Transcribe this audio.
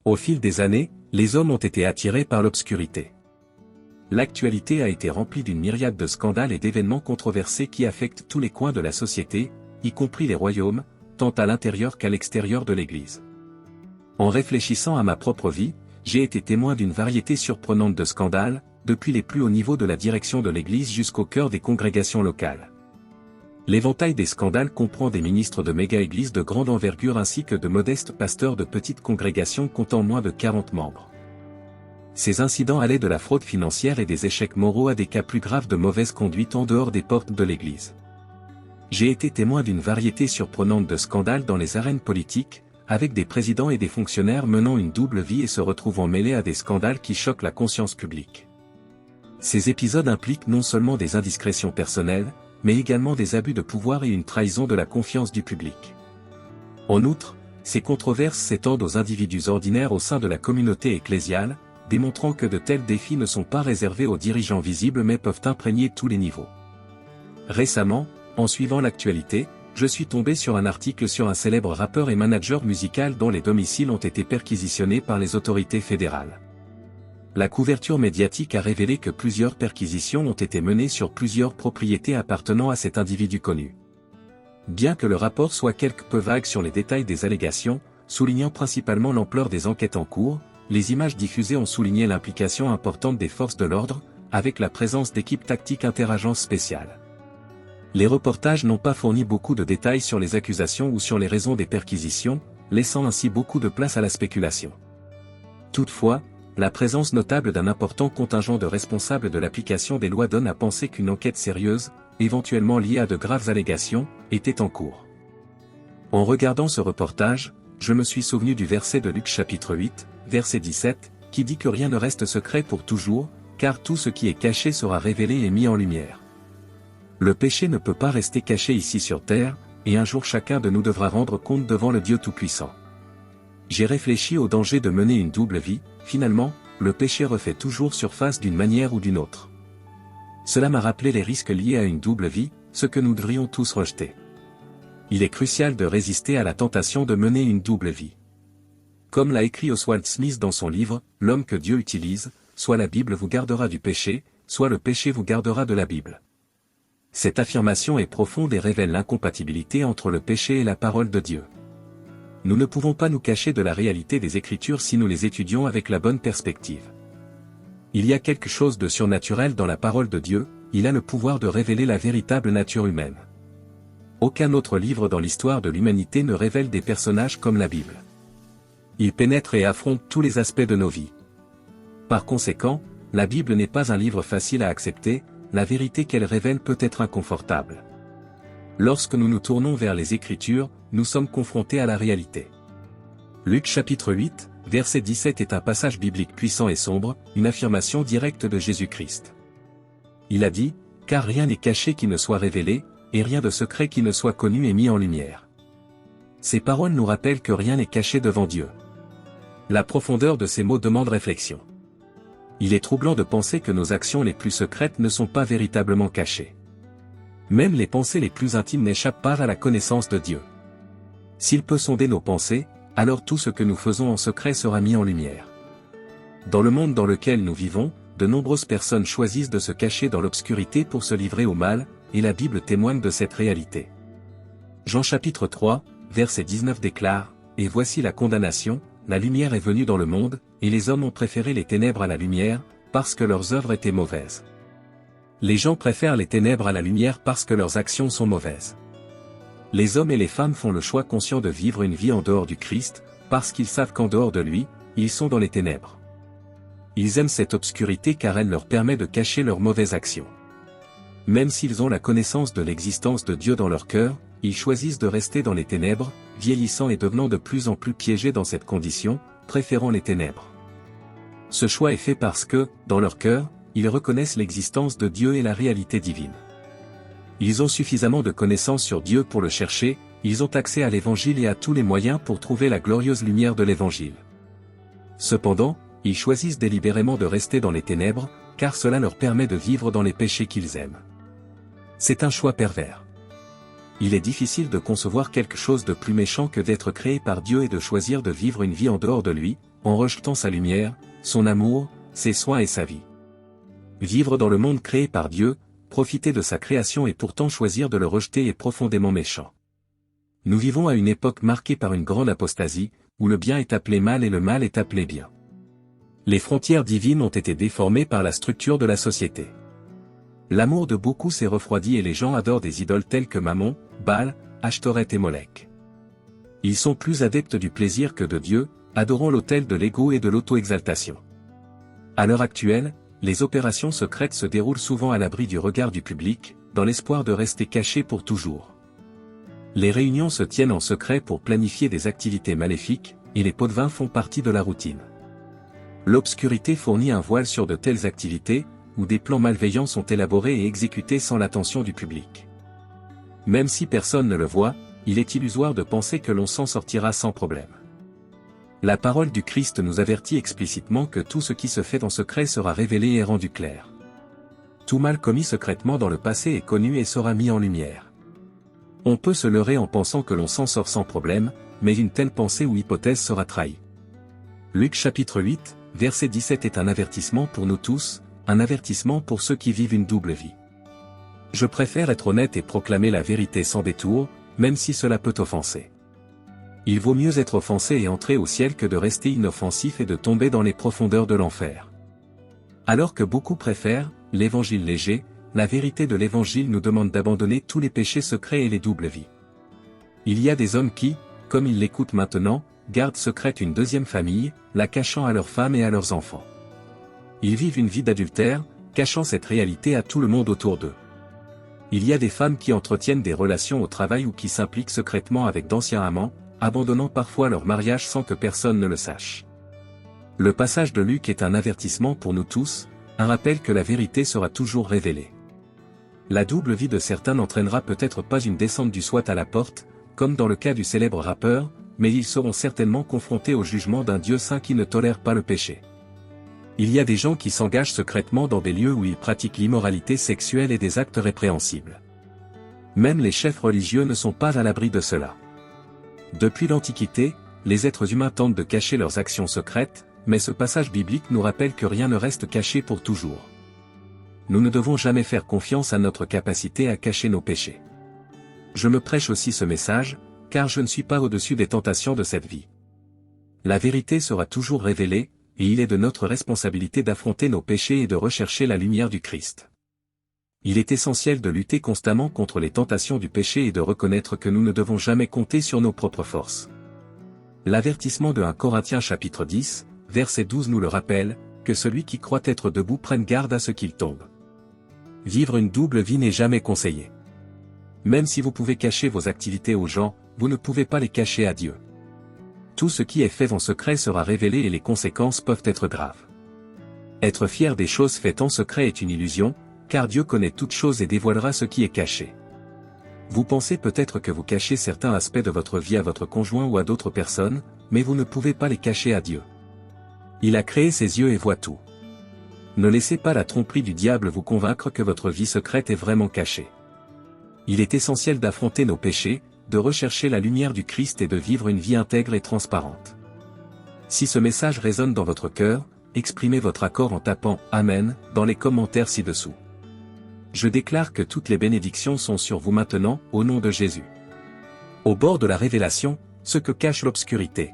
Au fil des années, les hommes ont été attirés par l'obscurité. L'actualité a été remplie d'une myriade de scandales et d'événements controversés qui affectent tous les coins de la société, y compris les royaumes, tant à l'intérieur qu'à l'extérieur de l'Église. En réfléchissant à ma propre vie, j'ai été témoin d'une variété surprenante de scandales, depuis les plus hauts niveaux de la direction de l'Église jusqu'au cœur des congrégations locales. L'éventail des scandales comprend des ministres de méga-églises de grande envergure ainsi que de modestes pasteurs de petites congrégations comptant moins de 40 membres. Ces incidents allaient de la fraude financière et des échecs moraux à des cas plus graves de mauvaise conduite en dehors des portes de l'Église. J'ai été témoin d'une variété surprenante de scandales dans les arènes politiques, avec des présidents et des fonctionnaires menant une double vie et se retrouvant mêlés à des scandales qui choquent la conscience publique. Ces épisodes impliquent non seulement des indiscrétions personnelles, mais également des abus de pouvoir et une trahison de la confiance du public. En outre, ces controverses s'étendent aux individus ordinaires au sein de la communauté ecclésiale, démontrant que de tels défis ne sont pas réservés aux dirigeants visibles mais peuvent imprégner tous les niveaux. Récemment, en suivant l'actualité, je suis tombé sur un article sur un célèbre rappeur et manager musical dont les domiciles ont été perquisitionnés par les autorités fédérales. La couverture médiatique a révélé que plusieurs perquisitions ont été menées sur plusieurs propriétés appartenant à cet individu connu. Bien que le rapport soit quelque peu vague sur les détails des allégations, soulignant principalement l'ampleur des enquêtes en cours, les images diffusées ont souligné l'implication importante des forces de l'ordre, avec la présence d'équipes tactiques interagences spéciales. Les reportages n'ont pas fourni beaucoup de détails sur les accusations ou sur les raisons des perquisitions, laissant ainsi beaucoup de place à la spéculation. Toutefois, la présence notable d'un important contingent de responsables de l'application des lois donne à penser qu'une enquête sérieuse, éventuellement liée à de graves allégations, était en cours. En regardant ce reportage, je me suis souvenu du verset de Luc chapitre 8, verset 17, qui dit que rien ne reste secret pour toujours, car tout ce qui est caché sera révélé et mis en lumière. Le péché ne peut pas rester caché ici sur terre, et un jour chacun de nous devra rendre compte devant le Dieu Tout-Puissant. J'ai réfléchi au danger de mener une double vie. Finalement, le péché refait toujours surface d'une manière ou d'une autre. Cela m'a rappelé les risques liés à une double vie, ce que nous devrions tous rejeter. Il est crucial de résister à la tentation de mener une double vie. Comme l'a écrit Oswald Smith dans son livre « L'homme que Dieu utilise », soit la Bible vous gardera du péché, soit le péché vous gardera de la Bible. Cette affirmation est profonde et révèle l'incompatibilité entre le péché et la parole de Dieu. Nous ne pouvons pas nous cacher de la réalité des Écritures si nous les étudions avec la bonne perspective. Il y a quelque chose de surnaturel dans la parole de Dieu, il a le pouvoir de révéler la véritable nature humaine. Aucun autre livre dans l'histoire de l'humanité ne révèle des personnages comme la Bible. Il pénètre et affronte tous les aspects de nos vies. Par conséquent, la Bible n'est pas un livre facile à accepter, la vérité qu'elle révèle peut être inconfortable. Lorsque nous nous tournons vers les Écritures, nous sommes confrontés à la réalité. Luc chapitre 8, verset 17 est un passage biblique puissant et sombre, une affirmation directe de Jésus-Christ. Il a dit, « Car rien n'est caché qui ne soit révélé, et rien de secret qui ne soit connu et mis en lumière. » Ces paroles nous rappellent que rien n'est caché devant Dieu. La profondeur de ces mots demande réflexion. Il est troublant de penser que nos actions les plus secrètes ne sont pas véritablement cachées. Même les pensées les plus intimes n'échappent pas à la connaissance de Dieu. S'il peut sonder nos pensées, alors tout ce que nous faisons en secret sera mis en lumière. Dans le monde dans lequel nous vivons, de nombreuses personnes choisissent de se cacher dans l'obscurité pour se livrer au mal, et la Bible témoigne de cette réalité. Jean chapitre 3, verset 19 déclare, « Et voici la condamnation, la lumière est venue dans le monde, et les hommes ont préféré les ténèbres à la lumière, parce que leurs œuvres étaient mauvaises. » Les gens préfèrent les ténèbres à la lumière parce que leurs actions sont mauvaises. Les hommes et les femmes font le choix conscient de vivre une vie en dehors du Christ, parce qu'ils savent qu'en dehors de lui, ils sont dans les ténèbres. Ils aiment cette obscurité car elle leur permet de cacher leurs mauvaises actions. Même s'ils ont la connaissance de l'existence de Dieu dans leur cœur, ils choisissent de rester dans les ténèbres, vieillissant et devenant de plus en plus piégés dans cette condition, préférant les ténèbres. Ce choix est fait parce que, dans leur cœur, ils reconnaissent l'existence de Dieu et la réalité divine. Ils ont suffisamment de connaissances sur Dieu pour le chercher, ils ont accès à l'Évangile et à tous les moyens pour trouver la glorieuse lumière de l'Évangile. Cependant, ils choisissent délibérément de rester dans les ténèbres, car cela leur permet de vivre dans les péchés qu'ils aiment. C'est un choix pervers. Il est difficile de concevoir quelque chose de plus méchant que d'être créé par Dieu et de choisir de vivre une vie en dehors de lui, en rejetant sa lumière, son amour, ses soins et sa vie. Vivre dans le monde créé par Dieu, profiter de sa création et pourtant choisir de le rejeter est profondément méchant. Nous vivons à une époque marquée par une grande apostasie, où le bien est appelé mal et le mal est appelé bien. Les frontières divines ont été déformées par la structure de la société. L'amour de beaucoup s'est refroidi et les gens adorent des idoles telles que Mammon, Baal, Ashtoreth et Molech. Ils sont plus adeptes du plaisir que de Dieu, adorant l'autel de l'ego et de l'auto-exaltation. À l'heure actuelle, les opérations secrètes se déroulent souvent à l'abri du regard du public, dans l'espoir de rester cachées pour toujours. Les réunions se tiennent en secret pour planifier des activités maléfiques, et les pots de vin font partie de la routine. L'obscurité fournit un voile sur de telles activités, où des plans malveillants sont élaborés et exécutés sans l'attention du public. Même si personne ne le voit, il est illusoire de penser que l'on s'en sortira sans problème. La parole du Christ nous avertit explicitement que tout ce qui se fait en secret sera révélé et rendu clair. Tout mal commis secrètement dans le passé est connu et sera mis en lumière. On peut se leurrer en pensant que l'on s'en sort sans problème, mais une telle pensée ou hypothèse sera trahie. Luc chapitre 8, verset 17 est un avertissement pour nous tous, un avertissement pour ceux qui vivent une double vie. Je préfère être honnête et proclamer la vérité sans détour, même si cela peut offenser. Il vaut mieux être offensé et entrer au ciel que de rester inoffensif et de tomber dans les profondeurs de l'enfer. Alors que beaucoup préfèrent l'évangile léger, la vérité de l'évangile nous demande d'abandonner tous les péchés secrets et les doubles vies. Il y a des hommes qui, comme ils l'écoutent maintenant, gardent secrète une deuxième famille, la cachant à leurs femmes et à leurs enfants. Ils vivent une vie d'adultère, cachant cette réalité à tout le monde autour d'eux. Il y a des femmes qui entretiennent des relations au travail ou qui s'impliquent secrètement avec d'anciens amants, abandonnant parfois leur mariage sans que personne ne le sache. Le passage de Luc est un avertissement pour nous tous, un rappel que la vérité sera toujours révélée. La double vie de certains n'entraînera peut-être pas une descente du SWAT à la porte, comme dans le cas du célèbre rappeur, mais ils seront certainement confrontés au jugement d'un Dieu saint qui ne tolère pas le péché. Il y a des gens qui s'engagent secrètement dans des lieux où ils pratiquent l'immoralité sexuelle et des actes répréhensibles. Même les chefs religieux ne sont pas à l'abri de cela. Depuis l'Antiquité, les êtres humains tentent de cacher leurs actions secrètes, mais ce passage biblique nous rappelle que rien ne reste caché pour toujours. Nous ne devons jamais faire confiance à notre capacité à cacher nos péchés. Je me prêche aussi ce message, car je ne suis pas au-dessus des tentations de cette vie. La vérité sera toujours révélée, et il est de notre responsabilité d'affronter nos péchés et de rechercher la lumière du Christ. Il est essentiel de lutter constamment contre les tentations du péché et de reconnaître que nous ne devons jamais compter sur nos propres forces. L'avertissement de 1 Corinthiens chapitre 10, verset 12 nous le rappelle, que celui qui croit être debout prenne garde à ce qu'il tombe. Vivre une double vie n'est jamais conseillé. Même si vous pouvez cacher vos activités aux gens, vous ne pouvez pas les cacher à Dieu. Tout ce qui est fait en secret sera révélé et les conséquences peuvent être graves. Être fier des choses faites en secret est une illusion, car Dieu connaît toutes choses et dévoilera ce qui est caché. Vous pensez peut-être que vous cachez certains aspects de votre vie à votre conjoint ou à d'autres personnes, mais vous ne pouvez pas les cacher à Dieu. Il a créé ses yeux et voit tout. Ne laissez pas la tromperie du diable vous convaincre que votre vie secrète est vraiment cachée. Il est essentiel d'affronter nos péchés, de rechercher la lumière du Christ et de vivre une vie intègre et transparente. Si ce message résonne dans votre cœur, exprimez votre accord en tapant « Amen » dans les commentaires ci-dessous. Je déclare que toutes les bénédictions sont sur vous maintenant, au nom de Jésus. Au bord de la révélation, ce que cache l'obscurité.